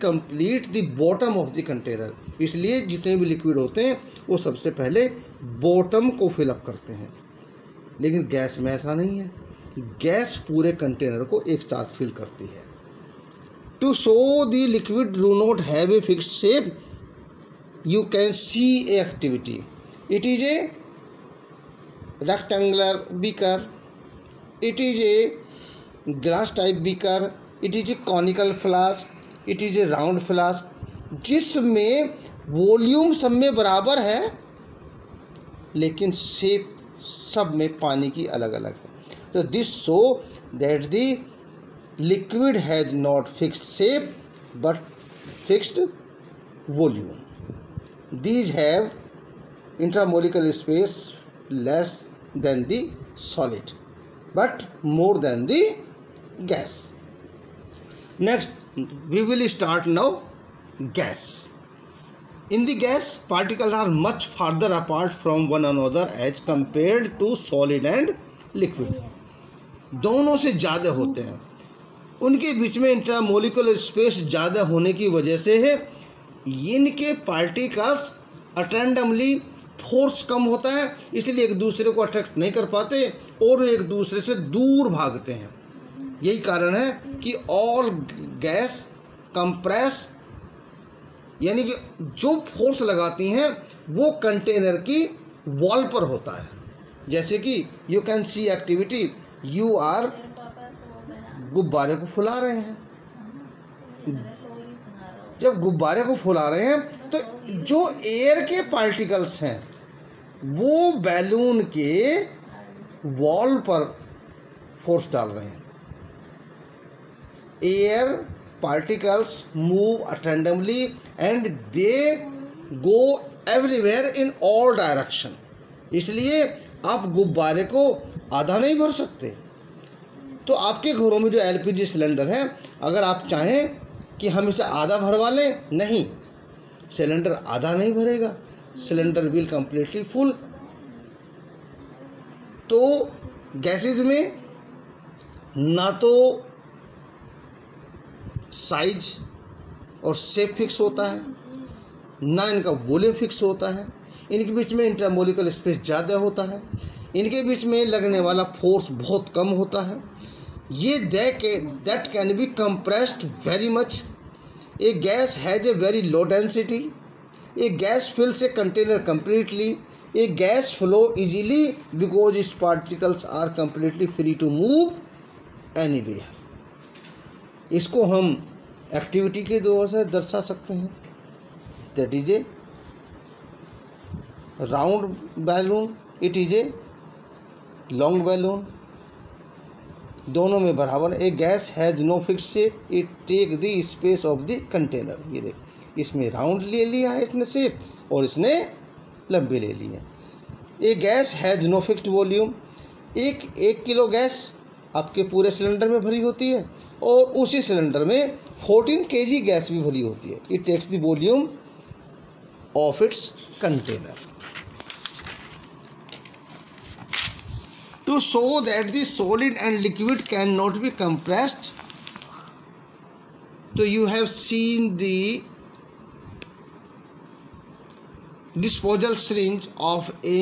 Complete the bottom of the container. इसलिए जितने भी लिक्विड होते हैं वो सबसे पहले बॉटम को फिलअप करते हैं, लेकिन गैस में ऐसा नहीं है। गैस पूरे कंटेनर को एक साथ फिल करती है। To show the liquid do not have a fixed shape, you can see a activity. It is a rectangular beaker, it is a glass type beaker, it is a conical flask, it is a round flask, जिसमें volume सब में बराबर है लेकिन shape सब में पानी की अलग अलग है। तो this show that the liquid has not fixed shape but fixed volume. These have intramolecular space less than the solid but more than the gas. Next we will start now gas. In the gas, particles are much farther apart from one another as compared to solid and liquid. दोनों से ज़्यादा होते हैं, उनके बीच में intramolecular space ज़्यादा होने की वजह से है इनके पार्टिकल्स अटेंडमली फोर्स कम होता है, इसलिए एक दूसरे को अट्रैक्ट नहीं कर पाते और एक दूसरे से दूर भागते हैं। यही कारण है कि ऑल गैस कंप्रेस, यानी कि जो फोर्स लगाती हैं वो कंटेनर की वॉल पर होता है। जैसे कि you can see activity, you are गुब्बारे को फुला रहे हैं। जब गुब्बारे को फुला रहे हैं तो जो एयर के पार्टिकल्स हैं वो बैलून के वॉल पर फोर्स डाल रहे हैं। Air particles move randomly and they go everywhere in all direction. इसलिए आप गुब्बारे को आधा नहीं भर सकते। तो आपके घरों में जो एलपीजी सिलेंडर है, अगर आप चाहें कि हम इसे आधा भरवा लें, नहीं, सिलेंडर आधा नहीं भरेगा, सिलेंडर विल कंप्लीटली फुल। तो गैसेस में ना तो साइज और शेप फिक्स होता है, ना इनका वॉल्यूम फिक्स होता है, इनके बीच में इंटरमोलिकुलर स्पेस ज़्यादा होता है, इनके बीच में लगने वाला फोर्स बहुत कम होता है। ये that can be compressed very much. A gas has a very low density. A gas fills a container completely. A gas flow easily because its particles are completely free to move anywhere. इसको हम activity के द्वारा से दर्शा सकते हैं। That is a round balloon. It is a long balloon. दोनों में बराबर। A gas has no fix shape, it take the space of the container. ये देख, इसमें राउंड ले लिया है इसने शेप और इसने लंबी ले ली है। A gas has no fixed volume. एक किलो गैस आपके पूरे सिलेंडर में भरी होती है और उसी सिलेंडर में 14 kg गैस भी भरी होती है। It takes the volume of its container. To show that the solid and liquid cannot be compressed, so you have seen the disposal syringe of a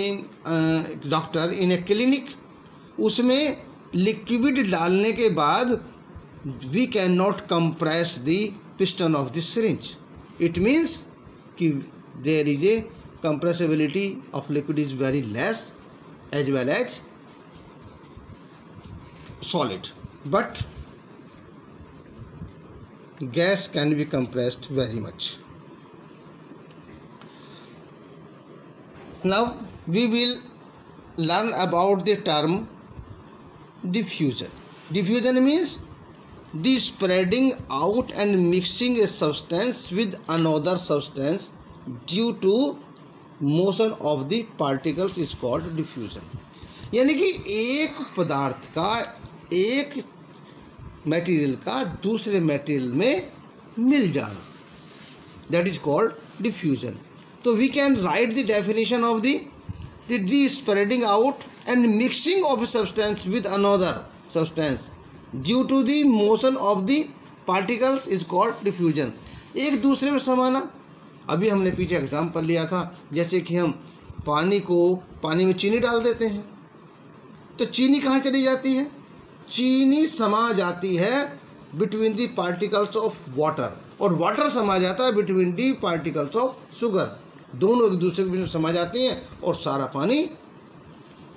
doctor in a clinic. उसमें liquid डालने के बाद we cannot compress the piston of the syringe. It means कि there is a compressibility of liquid is very less as well as solid, but gas can be compressed very much. Now we will learn about the term diffusion. Diffusion means the spreading out and mixing a substance with another substance due to motion of the particles is called diffusion. यानी कि एक पदार्थ का, एक material का दूसरे material में मिल जाना, दैट इज कॉल्ड डिफ्यूजन. तो we can write the definition of the spreading out and mixing of a substance with another substance due to the motion of the particles is called diffusion. एक दूसरे में समाना। अभी हमने पीछे example लिया था, जैसे कि हम पानी में चीनी डाल देते हैं तो चीनी कहाँ चली जाती है? चीनी समा जाती है between the particles of water, और वाटर समा जाता है between the particles of sugar. दोनों एक दूसरे के बीच में समा जाते हैं और सारा पानी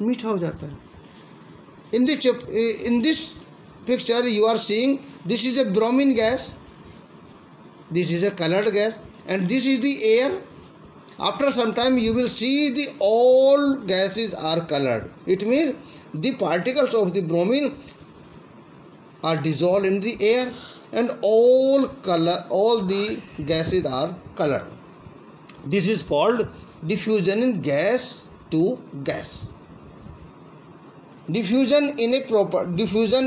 मीठा हो जाता है। In this picture you are seeing this is a bromine gas, this is a colored gas, and this is the air. After some time you will see the all gases are colored. It means the particles of the bromine are dissolved in the air and all the gases are colored. This is called diffusion in gas to gas. Diffusion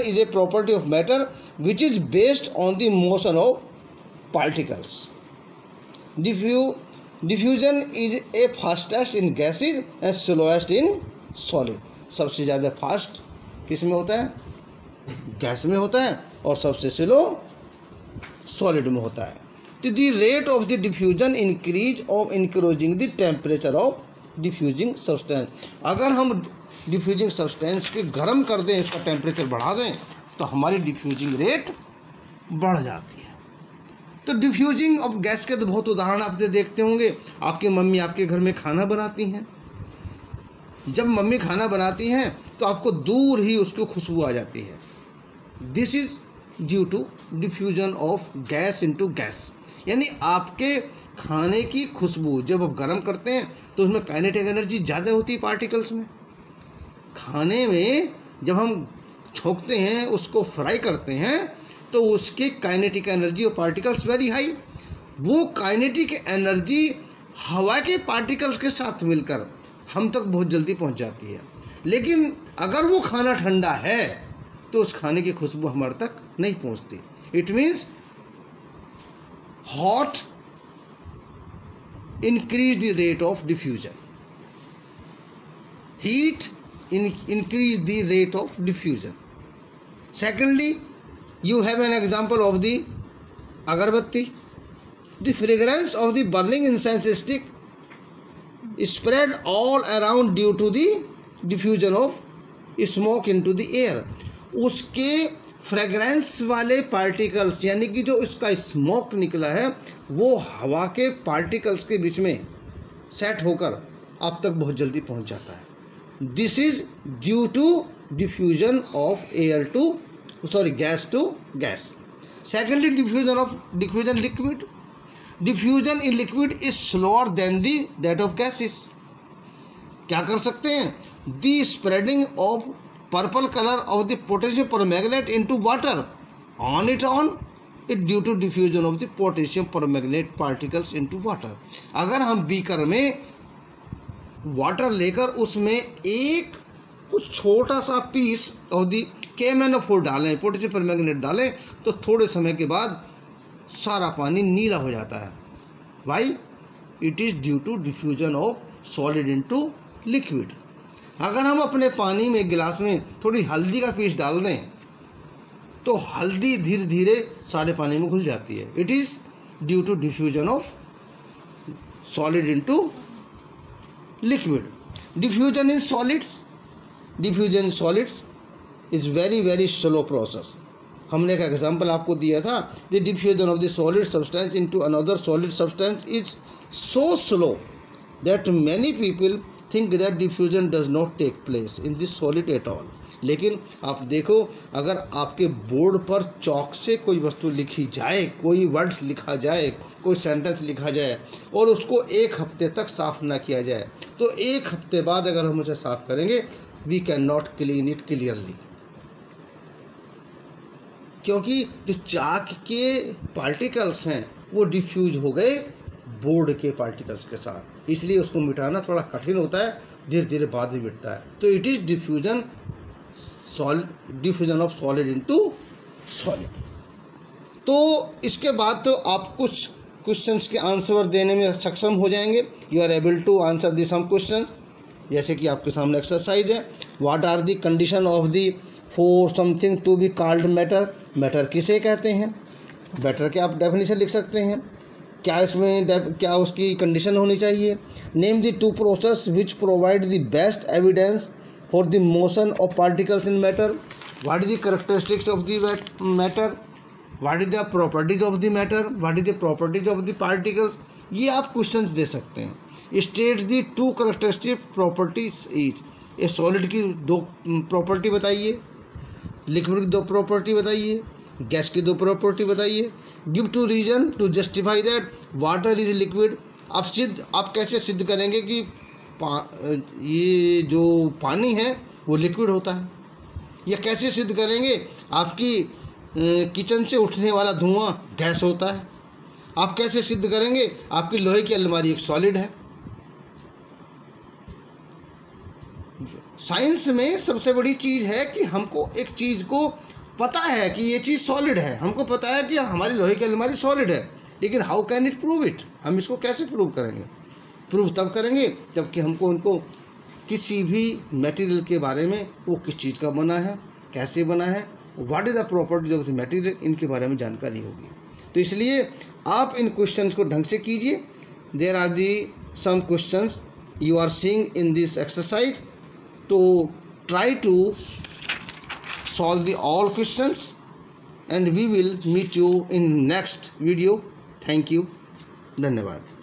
is a property of matter which is based on the motion of particles. Diffusion is a fastest in gases and slowest in solid. सबसे ज़्यादा fast किस में होता है? Gas में होता है, और सबसे स्लो सॉलिड में होता है। तो the rate of the diffusion increase of increasing the temperature of diffusing substance. अगर हम डिफ्यूजिंग सब्सटेंस के गर्म कर दें, उसका टेम्परेचर बढ़ा दें, तो हमारी डिफ्यूजिंग रेट बढ़ जाती है। तो डिफ्यूजिंग ऑफ गैस के तो बहुत उदाहरण आप देखते होंगे। आपकी मम्मी आपके घर में खाना बनाती हैं, जब मम्मी खाना बनाती हैं तो आपको दूर ही उसकी खुशबू आ जाती है। This is due to diffusion of gas into gas, यानी आपके खाने की खुशबू जब आप गर्म करते हैं तो उसमें काइनेटिक एनर्जी ज़्यादा होती है पार्टिकल्स में। खाने में जब हम छोंकते हैं, उसको फ्राई करते हैं, तो उसकी काइनेटिक एनर्जी और पार्टिकल्स वेरी हाई। वो काइनेटिक एनर्जी हवा के पार्टिकल्स के साथ मिलकर हम तक बहुत जल्दी पहुंच जाती है। लेकिन अगर वो खाना ठंडा है तो उस खाने की खुशबू हमारे तक नहीं पहुंचती। It means hot increase the rate of diffusion, heat increase the rate of diffusion. Secondly, you have an example of the agarbatti. The fragrance of the burning incense stick is spread all around due to the diffusion of smoke into the air. उसके fragrance वाले particles, यानी कि जो इसका smoke निकला है, वो हवा के पार्टिकल्स के बीच में सेट होकर आप तक बहुत जल्दी पहुंच जाता है। This is due to diffusion of gas to gas. Secondly, diffusion liquid. Diffusion in liquid is slower than that of gases. क्या कर सकते हैं? The spreading of purple color of the potassium permanganate into water on it due to diffusion of the potassium permanganate particles into water. अगर हम beaker में water लेकर उसमें एक कुछ छोटा सा पीस ऑफ दी KMnO4 डालें, पोटेशियम परमैंगनेट डालें, तो थोड़े समय के बाद सारा पानी नीला हो जाता है। Why? It is due to diffusion of solid into liquid. अगर हम अपने पानी में गिलास में थोड़ी हल्दी का पीस डाल दें तो हल्दी धीरे धीरे सारे पानी में घुल जाती है। It is due to diffusion of solid into liquid. Diffusion in solids is very slow process. हमने एक एग्जांपल आपको दिया था, the diffusion of the solid substance into another solid substance is so slow that many people think that diffusion does not take place in this solid at all. लेकिन आप देखो, अगर आपके बोर्ड पर चौक से कोई वस्तु लिखी जाए, कोई वर्ड लिखा जाए, कोई सेंटेंस लिखा जाए और उसको एक हफ्ते तक साफ ना किया जाए, तो एक हफ्ते बाद अगर हम उसे साफ करेंगे, we can not clean it clearly, क्योंकि जो चाक के पार्टिकल्स हैं वो डिफ्यूज हो गए बोर्ड के पार्टिकल्स के साथ, इसलिए उसको मिटाना थोड़ा कठिन होता है, धीरे धीरे बाद में मिटता है। तो it is diffusion of solid into solid. तो इसके बाद तो आप कुछ क्वेश्चंस के आंसर देने में सक्षम हो जाएंगे। You are able to answer the some questions, जैसे कि आपके सामने एक्सरसाइज है। What are the condition of the for something to be called matter. Matter किसे कहते हैं? मैटर के आप डेफिनेशन लिख सकते हैं। क्या इसमें क्या उसकी कंडीशन होनी चाहिए। Name the two process which provide the best evidence for the motion of particles in matter. What is the characteristics of the matter, what is the properties of the matter, what is the properties of the particles. ये आप questions दे सकते हैं। State the two characteristic properties each. A solid की 2 property बताइए, liquid की 2 property बताइए, gas की 2 property बताइए। Give 2 reason to justify that water is liquid. आप कैसे सिद्ध करेंगे कि ये जो पानी है वो लिक्विड होता है, या कैसे सिद्ध करेंगे आपकी किचन से उठने वाला धुआं गैस होता है। आप कैसे सिद्ध करेंगे आपकी लोहे की अलमारी एक सॉलिड है। साइंस में सबसे बड़ी चीज़ है कि हमको एक चीज़ को पता है कि ये चीज़ सॉलिड है, हमको पता है कि हमारी लोहे की अलमारी सॉलिड है, लेकिन how can it prove it. हम इसको कैसे प्रूव करेंगे। प्रूव तब करेंगे जबकि हमको उनको किसी भी मटेरियल के बारे में, वो किस चीज़ का बना है, कैसे बना है, what is the properties of the material, इनके बारे में जानकारी होगी। तो इसलिए आप इन क्वेश्चंस को ढंग से कीजिए। There are the some questions you are seeing in this exercise. तो try to solve the all questions and we will meet you in next video. Thank you. धन्यवाद।